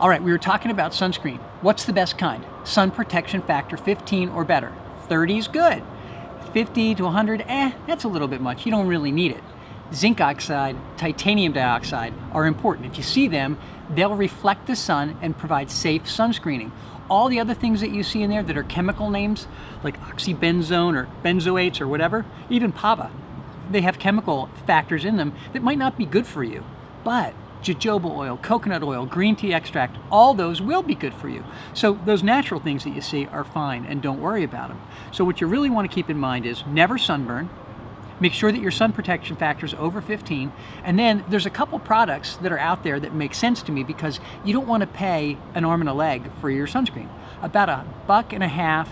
All right, we were talking about sunscreen. What's the best kind? Sun protection factor 15 or better. 30 is good. 50 to 100, that's a little bit much. You don't really need it. Zinc oxide, titanium dioxide are important. If you see them, they'll reflect the sun and provide safe sunscreening. All the other things that you see in there that are chemical names, like oxybenzone or benzoates or whatever, even PABA, they have chemical factors in them that might not be good for you. But jojoba oil, coconut oil, green tea extract, all those will be good for you. So those natural things that you see are fine, and don't worry about them. So what you really want to keep in mind is never sunburn. Make sure that your sun protection factor is over 15. And then there's a couple products that are out there that make sense to me because you don't want to pay an arm and a leg for your sunscreen. About $1.50,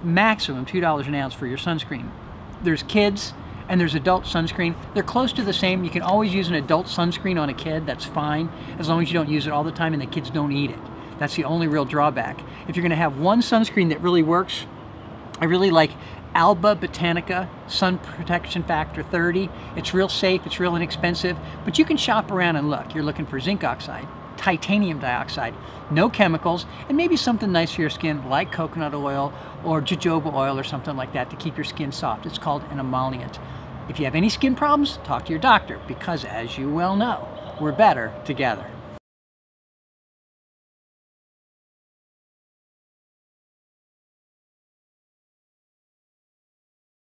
maximum $2 an ounce for your sunscreen. There's kids and there's adult sunscreen. They're close to the same. You can always use an adult sunscreen on a kid, that's fine, as long as you don't use it all the time and the kids don't eat it. That's the only real drawback. If you're gonna have one sunscreen that really works, I really like Alba Botanica Sun Protection Factor 30. It's real safe, it's real inexpensive, but you can shop around and look. You're looking for zinc oxide, titanium dioxide, no chemicals, and maybe something nice for your skin like coconut oil or jojoba oil or something like that to keep your skin soft. It's called an emollient. If you have any skin problems, talk to your doctor because, as you well know, we're better together.